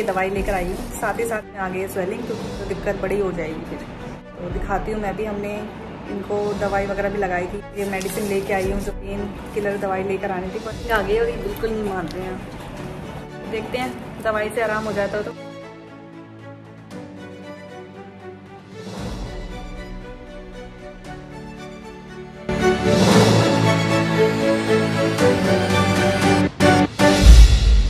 दवाई लेकर आई हूँ, साथ ही साथ में आ गई है स्वेलिंग, तो दिक्कत बड़ी हो जाएगी फिर। तो दिखाती हूँ मैं भी, हमने इनको दवाई वगैरह भी लगाई थी। ये मेडिसिन लेके आई हूँ, जो पेन किलर दवाई लेकर आनी थी, पर आ गई और ये बिल्कुल नहीं मान रहे हैं। देखते हैं दवाई से आराम हो जाता है तो।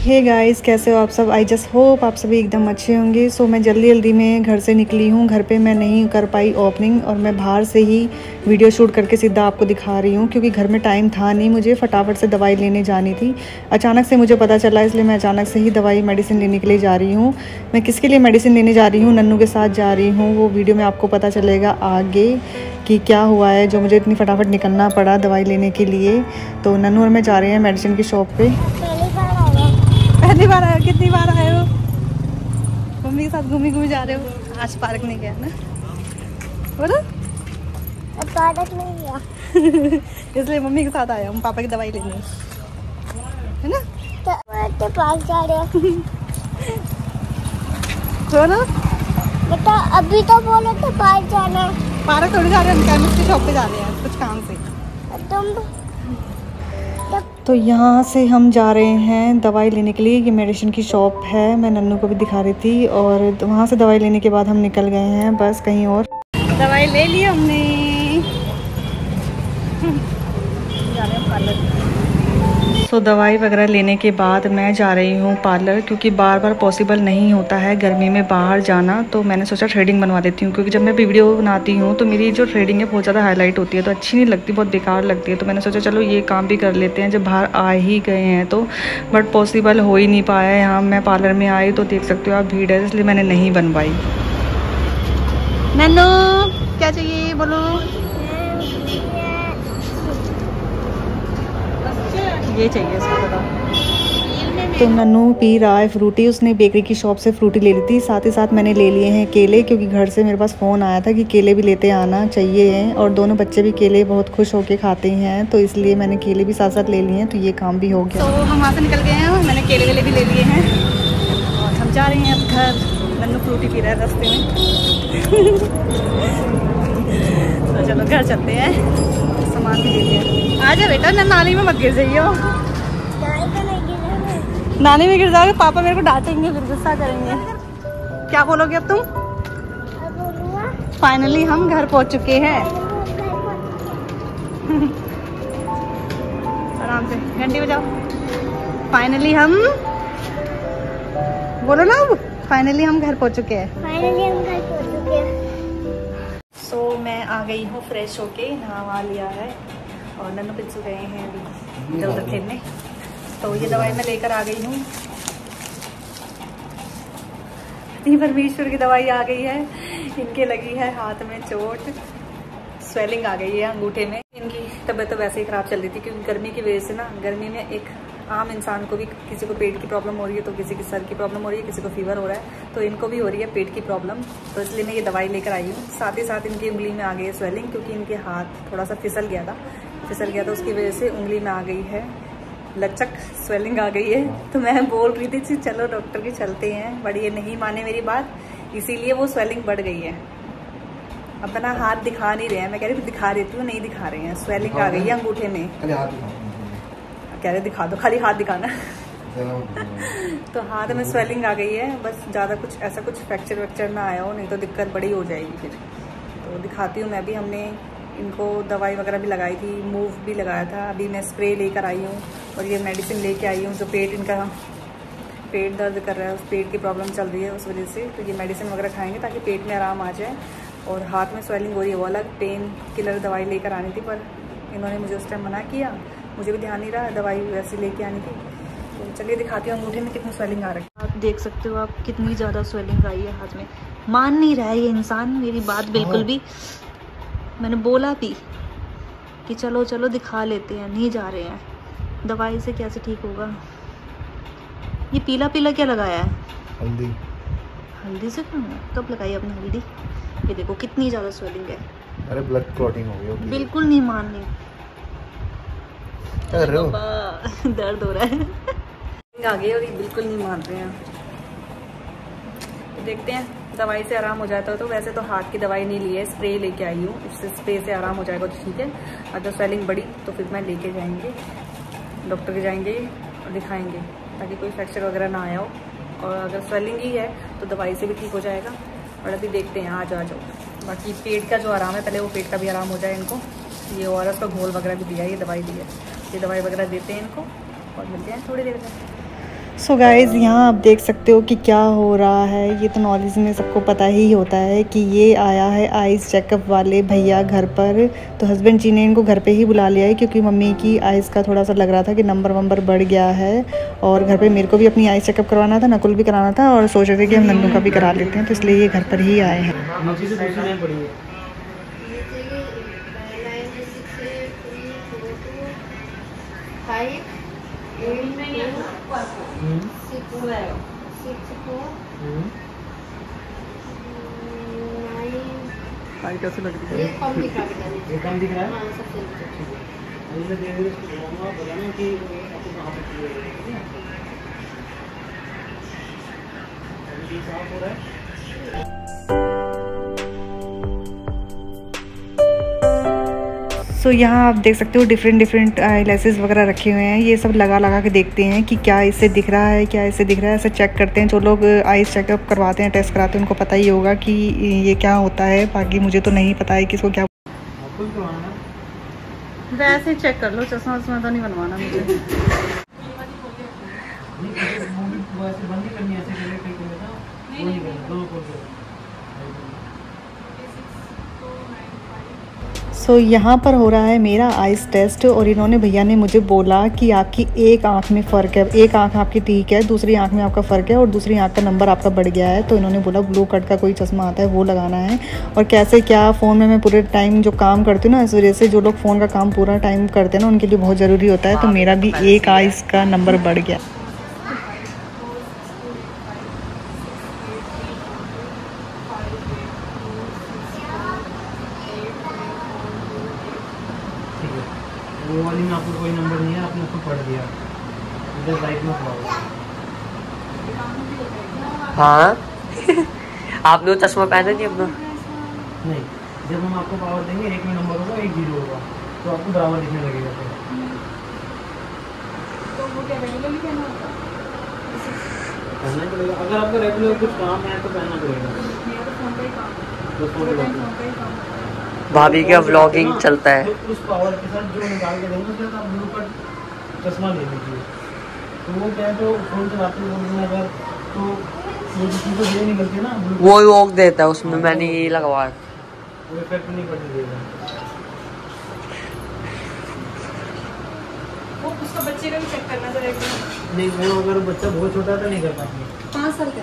हे गाइस, कैसे हो आप सब? आई जस्ट होप आप सभी एकदम अच्छे होंगे। सो मैं जल्दी में घर से निकली हूँ। घर पे मैं नहीं कर पाई ओपनिंग, और मैं बाहर से ही वीडियो शूट करके सीधा आपको दिखा रही हूँ, क्योंकि घर में टाइम था नहीं। मुझे फटाफट से दवाई लेने जानी थी, अचानक से मुझे पता चला, इसलिए मैं अचानक से ही दवाई मेडिसिन लेने के लिए जा रही हूँ। मैं किसके लिए मेडिसिन लेने जा रही हूँ, नन्नू के साथ जा रही हूँ। वो वीडियो में आपको पता चलेगा आगे कि क्या हुआ है, जो मुझे इतनी फटाफट निकलना पड़ा दवाई लेने के लिए। तो नन्नू और मैं जा रहे हैं मेडिसिन की शॉप पे। पहली बार आए हो? कितनी बार आए हो? मम्मी के साथ घूमी जा रहे हो? आज पार्क नहीं गया ना? बोलो। पार्क नहीं गया इसलिए मम्मी के साथ आया हूँ, पापा की दवाई लेनी है ना। तो पार्क जा रहे हो? बोलो बेटा, अभी तो बोलो तो पार्क जाना। पार्क थोड़ी जा रहे हैं, केमिस्ट की शॉप पे जा रहे हैं कुछ काम से। तुम तो यहाँ से हम जा रहे हैं दवाई लेने के लिए। ये मेडिसिन की शॉप है, मैं नन्नू को भी दिखा रही थी, और वहाँ से दवाई लेने के बाद हम निकल गए हैं बस कहीं और। दवाई ले ली हमने, जा रहे हैं पार्लर। तो दवाई वगैरह लेने के बाद मैं जा रही हूँ पार्लर, क्योंकि बार बार पॉसिबल नहीं होता है गर्मी में बाहर जाना। तो मैंने सोचा थ्रेडिंग बनवा देती हूँ, क्योंकि जब मैं वीडियो बनाती हूँ तो मेरी जो थ्रेडिंग है बहुत ज़्यादा हाईलाइट होती है, तो अच्छी नहीं लगती, बहुत बेकार लगती है। तो मैंने सोचा चलो ये काम भी कर लेते हैं जब बाहर आ ही गए हैं तो। बट पॉसिबल हो ही नहीं पाया। यहाँ मैं पार्लर में आई तो देख सकते हो आप, भीड़ है, इसलिए मैंने नहीं बनवाई। नन्नू क्या चाहिए बोलो? ये चाहिए इसको, बताओ। तो नन्नू पी रहा है फ्रूटी, उसने बेकरी की शॉप से फ्रूटी ले ली थी। साथ ही साथ मैंने ले लिए हैं केले, क्योंकि घर से मेरे पास फ़ोन आया था कि केले भी लेते आना चाहिए हैं, और दोनों बच्चे भी केले बहुत खुश होके खाते हैं, तो इसलिए मैंने केले भी साथ साथ ले लिए हैं। तो ये काम भी हो गया। तो हम वहाँ से निकल गए हैं, मैंने केले वेले भी ले लिए हैं, और हम जा रहे हैं अब घर। नन्नू फ्रूटी पी रहा है रास्ते में तो चलो घर चलते हैं, सामान भी ले लिया। आ जा बेटा, नाली में मत गिर जाइए। नाली में गिर जाओगे पापा मेरे को डांटेंगे, फिर गुस्सा करेंगे। क्या बोलोगे अब तुम? फाइनली हम घर पहुंच चुके हैं। आराम से घंटी बजाओ। फाइनली हम, बोलो ना, फाइनली हम घर पहुंच चुके हैं। सो मैं आ गई हूँ फ्रेश होके, नहा लिया है, और नन्नू पिच्चू गए हैं अभी इधर उधर खेलने। तो ये दवाई मैं लेकर आ गई हूँ। परमेश्वर की दवाई आ गई है। इनके लगी है हाथ में चोट, स्वेलिंग आ गई है अंगूठे में। इनकी तबीयत तो वैसे ही खराब चल रही थी, क्योंकि गर्मी की वजह से ना, गर्मी में एक आम इंसान को भी, किसी को पेट की प्रॉब्लम हो रही है, तो किसी की सर की प्रॉब्लम हो रही है, किसी को फीवर हो रहा है, तो इनको भी हो रही है पेट की प्रॉब्लम। तो इसलिए मैं ये दवाई लेकर आई हूँ। साथ ही साथ इनकी उंगली में आ गई है स्वेलिंग, क्योंकि इनके हाथ थोड़ा सा फिसल गया था, उसकी वजह से उंगली में आ गई है लचक, स्वेलिंग आ गई है। तो मैं बोल रही थी चलो डॉक्टर के चलते हैं, बट ये नहीं माने मेरी बात, इसीलिए वो स्वेलिंग बढ़ गई है। अपना हाथ दिखा नहीं रहे हैं, मैं कह रही दिखा देती हूँ, नहीं दिखा रहे हैं। स्वेलिंग आ गई है अंगूठे में, कह रहे दिखा दो, खाली हाथ दिखाना तो हाथ में स्वेलिंग आ गई है, बस ज़्यादा कुछ ऐसा कुछ फ्रैक्चर वैक्चर ना आया हो, नहीं तो दिक्कत बड़ी हो जाएगी फिर। तो दिखाती हूँ मैं भी, हमने इनको दवाई वगैरह भी लगाई थी, मूव भी लगाया था। अभी मैं स्प्रे लेकर आई हूँ, और ये मेडिसिन लेके आई हूँ, जो इनका पेट दर्द कर रहा है, उस पेट की प्रॉब्लम चल रही है उस वजह से। तो ये मेडिसिन वगैरह खाएंगे ताकि पेट में आराम आ जाए। और हाथ में स्वेलिंग हो रही है, वो अलग पेन किलर दवाई लेकर आनी थी, पर इन्होंने मुझे उस टाइम मना किया, मुझे भी ध्यान नहीं रहा, दवाई वैसे लेके आनी थी। तो चलिए दिखाती हूँ अंगूठे में कितनी स्वेलिंग आ रही है। आप देख सकते हो आप, कितनी ज़्यादा स्वेलिंग आई है हाथ में। मान नहीं रहा है ये इंसान मेरी बात बिल्कुल भी। मैंने बोला भी कि चलो चलो दिखा लेते हैं, नहीं जा रहे हैं। दवाई से कैसे ठीक होगा? ये पीला पीला क्या लगाया है? हल्दी। हल्दी से क्यों? कब लगाई आपने हल्दी? ये देखो कितनी ज़्यादा स्वेलिंग है। अरे ब्लड क्लॉटिंग हो गई होगी। बिल्कुल नहीं मान रही। क्या कर रहे हो? दर्द हो रहा है आ गई, और ये बिल्कुल नहीं मान रहे हैं। देखते हैं दवाई से आराम हो जाता है तो। वैसे तो हाथ की दवाई नहीं ली है, स्प्रे लेके आई हूँ, इससे स्प्रे से आराम हो जाएगा तो ठीक है। अगर स्वेलिंग बढ़ी तो फिर मैं लेके जाएंगे डॉक्टर के, जाएंगे और दिखाएंगे ताकि कोई फ्रैक्चर वगैरह ना आया हो। और अगर स्वेलिंग ही है तो दवाई से भी ठीक हो जाएगा। और अभी देखते हैं, आ जाओ। बाकी पेट का जो आराम है, पहले वो पेट का भी आराम हो जाए इनको। ये ORS का घोल वगैरह भी दिया है, ये दवाई दी है, ये दवाई वगैरह देते हैं इनको और मिलते हैं थोड़ी देर में। सो गाइज़, यहाँ आप देख सकते हो कि क्या हो रहा है। ये तो नॉलेज में सबको पता ही होता है कि ये आया है आइज़ चेकअप वाले भैया घर पर। तो हस्बैंड जी ने इनको घर पे ही बुला लिया है क्योंकि मम्मी की आइज़ का थोड़ा सा लग रहा था कि नंबर वंबर बढ़ गया है। और घर पे मेरे को भी अपनी आइज़ चेकअप करवाना था, नकुल भी कराना था, और सोच रहे थे कि हम नन्नू का भी करा लेते हैं, तो इसलिए ये घर पर ही आए हैं। कैसे लग रही है? ये कम दिख रहा है। हाँ, सबसे बताना कि आपको कहाँ पे सो यहाँ आप देख सकते हो डिफरेंट आई लैसेस वगैरह रखे हुए हैं। ये सब लगा के देखते हैं कि क्या इससे दिख रहा है, क्या इससे दिख रहा है, ऐसे चेक करते हैं। जो लोग आइज़ चेकअप करवाते हैं, टेस्ट कराते हैं, उनको पता ही होगा कि ये क्या होता है। बाकी मुझे तो नहीं पता है कि इसको क्या। वैसे चेक कर लो, चश्मा वश्मा तो नहीं बनवाना मुझे। सो यहाँ पर हो रहा है मेरा आइज़ टेस्ट और इन्होंने भैया ने मुझे बोला कि आपकी एक आंख में फ़र्क है, एक आंख आपकी ठीक है, दूसरी आंख में आपका फ़र्क है और दूसरी आंख का नंबर आपका बढ़ गया है। तो इन्होंने बोला ब्लू कट का कोई चश्मा आता है वो लगाना है। और कैसे क्या, फ़ोन में मैं पूरे टाइम जो काम करती हूँ ना, इस वजह से जो लोग फ़ोन का काम पूरा टाइम करते हैं ना, उनके लिए बहुत ज़रूरी होता है। तो मेरा भी एक आइज़ का नंबर बढ़ गया। वो वाली में आपको कोई नंबर नहीं है, आपने उसको पढ़ दिया, इधर राइट में पढ़ा। हाँ आपने वो चश्मा पहना नहीं अपना? नहीं, जब हम आपको पावर देंगे, एक में नंबर होगा, एक 0 होगा, तो आपको बराबर दिखने लगेगा। तो वो क्या रेगुलरली पहनना होगा? पहनना पड़ेगा। अगर आपका रेगुलर कुछ काम है तो पहनना पड़ेगा। मेरा तो फोन का ही काम है, तो फोन का ही काम है। भाभी का व्लॉगिंग चलता है। उस पावर के साथ जो निकाल के देंगे उसके साथ ब्लू कट चश्मा ले लीजिए। तो वो क्या है, तो फोन चलाते हुए अगर तो किसी को ये निकलती है ना, वो रोक देता है उसमें। मैंने यही लगवाया, वो इफेक्ट नहीं करने देगा। वो उसका बच्चे का भी चेक करना पड़ेगा। नहीं, वो अगर बच्चा बहुत छोटा है तो नहीं कर पाएंगे। 5 साल का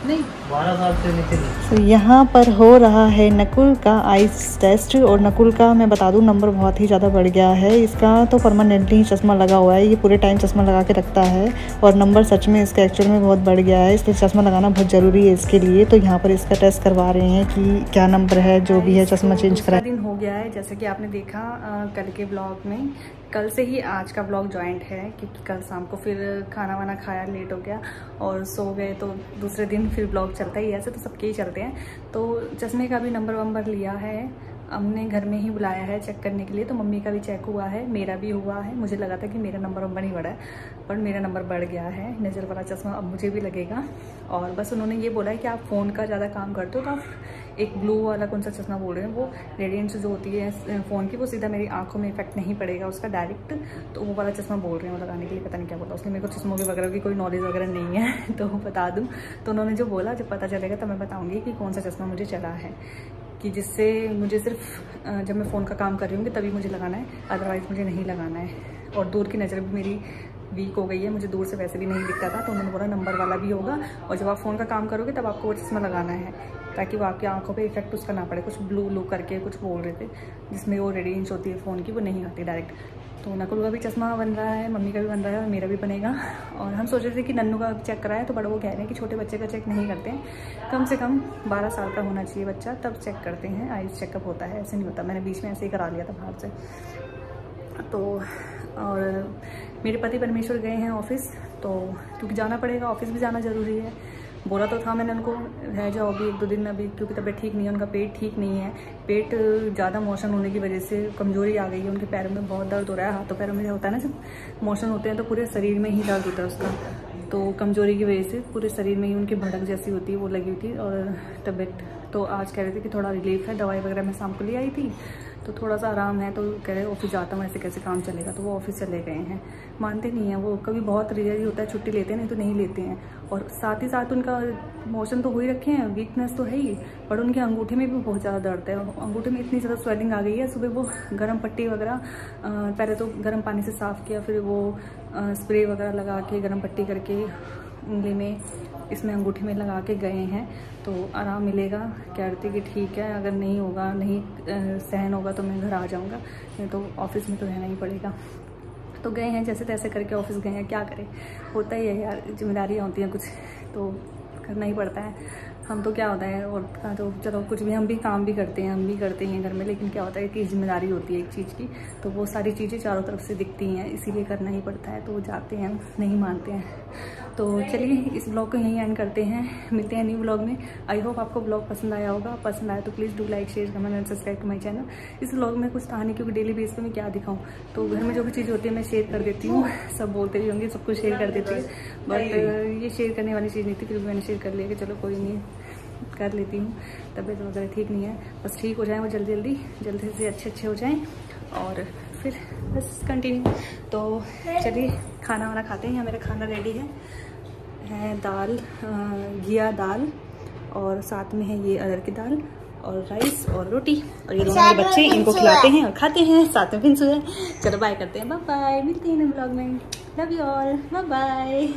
नहीं, 12 साल से नीचे नहीं। तो यहाँ पर हो रहा है नकुल का आइज़ टेस्ट। और नकुल का मैं बता दूँ नंबर बहुत ही ज़्यादा बढ़ गया है। इसका तो परमानेंटली चश्मा लगा हुआ है, ये पूरे टाइम चश्मा लगा के रखता है। और नंबर सच में इसका एक्चुअल में बहुत बढ़ गया है, इसलिए चश्मा लगाना बहुत ज़रूरी है इसके लिए। तो यहाँ पर इसका टेस्ट करवा रहे हैं कि क्या नंबर है, जो भी है चश्मा चेंज करा। दिन हो गया है जैसे कि आपने देखा कल के ब्लॉग में। कल से ही आज का ब्लॉग जॉइंट है क्योंकि कल शाम को फिर खाना वाना खाया, लेट हो गया और सो गए, तो दूसरे दिन फिर ब्लॉग चलता ही है। ऐसे तो सबके ही चलते हैं। तो चश्मे का भी नंबर वंबर लिया है, हमने घर में ही बुलाया है चेक करने के लिए। तो मम्मी का भी चेक हुआ है, मेरा भी हुआ है। मुझे लगा था कि मेरा नंबर वंबर नहीं बढ़ा है, पर मेरा नंबर बढ़ गया है। नज़र वाला चश्मा अब मुझे भी लगेगा। और बस उन्होंने ये बोला है कि आप फ़ोन का ज़्यादा काम करते हो तो आप एक ब्लू वाला कौन सा चश्मा बोल रहे हैं, वो रेडियंस जो होती है फ़ोन की, वो सीधा मेरी आंखों में इफेक्ट नहीं पड़ेगा उसका डायरेक्ट। तो वो वाला चश्मा बोल रहे हैं वो लगाने के लिए, पता नहीं क्या बोला उसने। मेरे को चश्मों की वगैरह की कोई नॉलेज वगैरह नहीं है तो बता दूँ। तो उन्होंने जो बोला, जब पता चलेगा तो मैं बताऊँगी कि कौन सा चश्मा मुझे चला है, कि जिससे मुझे सिर्फ जब मैं फ़ोन का काम कर रही हूँ तभी मुझे लगाना है, अदरवाइज़ मुझे नहीं लगाना है। और दूर की नज़र भी मेरी वीक हो गई है, मुझे दूर से वैसे भी नहीं दिखता था। तो उन्होंने बोला नंबर वाला भी होगा और जब आप फ़ोन का काम करोगे तब आपको वो चश्मा लगाना है, ताकि वो आपकी आंखों पे इफेक्ट उसका ना पड़े। कुछ ब्लू ब्लू करके कुछ बोल रहे थे, जिसमें वो रेडियंस होती है फ़ोन की, वो नहीं आती डायरेक्ट। तो नकुल का भी चश्मा बन रहा है, मम्मी का भी बन रहा है और मेरा भी बनेगा। और हम सोच रहे थे कि नन्नू का चेक कराए, तो बड़ा वो कह रहे हैं कि छोटे बच्चे का चेक नहीं करते हैं, कम से कम 12 साल का होना चाहिए बच्चा, तब चेक करते हैं, आइज़ चेकअप होता है। ऐसे नहीं होता, मैंने बीच में ऐसे ही करा लिया था बाहर से। तो और मेरे पति परमेश्वर गए हैं ऑफिस, तो क्योंकि जाना पड़ेगा, ऑफिस भी जाना ज़रूरी है। बोला तो था मैंने उनको, रह जाओ अभी 1-2 दिन में अभी, क्योंकि तबीयत ठीक नहीं है, उनका पेट ठीक नहीं है। पेट ज़्यादा मोशन होने की वजह से कमज़ोरी आ गई है, उनके पैरों में बहुत दर्द हो रहा है। हाथों पैरों में होता है ना, जब मोशन होते हैं तो पूरे शरीर में ही दर्द होता है उसका, तो कमज़ोरी की वजह से पूरे शरीर में ही उनकी भड़क जैसी होती है वो लगी हुई थी। और तबीयत तो आज कह रहे थे कि थोड़ा रिलीफ है, दवाई वगैरह मैं शाम को ले आई थी तो थोड़ा सा आराम है। तो कह रहे ऑफिस जाता हूँ, ऐसे कैसे काम चलेगा, तो वो ऑफिस चले गए हैं। मानते नहीं हैं वो, कभी बहुत रेयर ही होता है छुट्टी लेते हैं, नहीं तो नहीं लेते हैं। और साथ ही साथ उनका मोशन तो हो ही रखे हैं, वीकनेस तो है ही, पर उनके अंगूठे में भी बहुत ज़्यादा दर्द है। अंगूठे में इतनी ज़्यादा स्वेलिंग आ गई है, सुबह वो गर्म पट्टी वगैरह, पहले तो गर्म पानी से साफ़ किया, फिर वो स्प्रे वगैरह लगा के गर्म पट्टी करके उंगली में, इसमें अंगूठे में लगा के गए हैं, तो आराम मिलेगा। कह रही थी कि ठीक है, अगर नहीं होगा, नहीं सहन होगा तो मैं घर आ जाऊंगा, नहीं तो ऑफिस में तो रहना ही पड़ेगा। तो गए हैं जैसे तैसे करके ऑफिस गए हैं, क्या करें, होता ही है यार, जिम्मेदारियाँ होती हैं कुछ तो करना ही पड़ता है। हम तो क्या होता है, और तो चलो कुछ भी, हम भी काम भी करते हैं, हम भी करते हैं घर में, लेकिन क्या होता है कि जिम्मेदारी होती है एक चीज़ की, तो वो सारी चीज़ें चारों तरफ से दिखती हैं, इसीलिए करना ही पड़ता है। तो वो जाते हैं, नहीं मानते हैं। तो चलिए इस ब्लॉग को यहीं एंड करते हैं, मिलते हैं न्यू ब्लॉग में। आई होप आपको ब्लॉग पसंद आया होगा, पसंद आया तो please do like, share, comment and subscribe to my channel. इस ब्लॉग में कुछ था नहीं, क्योंकि डेली बेस पे मैं क्या दिखाऊं, तो घर में जो भी चीज़ होती है मैं शेयर कर देती हूँ, सब बोलते भी होंगे, सब कुछ शेयर कर देती है, बट ये शेयर करने वाली चीज़ नहीं थी, फिर भी मैंने शेयर कर लिया कि चलो कोई नहीं, कर लेती हूँ। तबीयत वगैरह ठीक नहीं है, बस ठीक हो जाए वो जल्दी से अच्छे हो जाएं, और फिर बस कंटिन्यू। तो चलिए खाना वाना खाते हैं। यहाँ मेरा खाना रेडी है दाल, घिया दाल, और साथ में है ये अरहर की दाल और राइस और रोटी, और ये दोनों मेरे बच्चे, इनको खिलाते हैं और खाते हैं, साथ में फिंसू है। चलो बाय करते हैं, बाय बाय, मिलते हैं ब्लॉग में, love you all, bye bye.